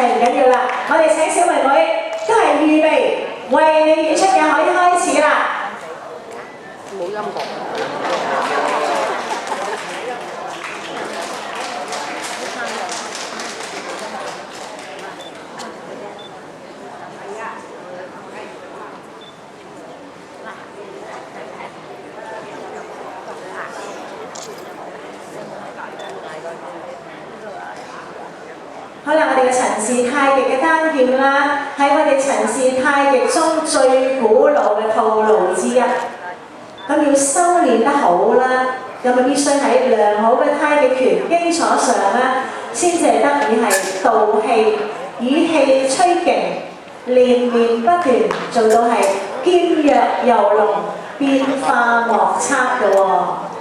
唔緊要啦，我哋請小妹妹都係預備為你演出嘅可以開始啦。冇音樂。可能我哋嘅陳氏太極嘅單劍啦，係我哋陳氏太極中最古老嘅套路之一。咁要修練得好啦，咁啊必須喺良好嘅太極拳基礎上啦，先至係得以係導氣，以氣吹勁，連綿不斷，做到係兼弱又濃，變化莫測嘅喎。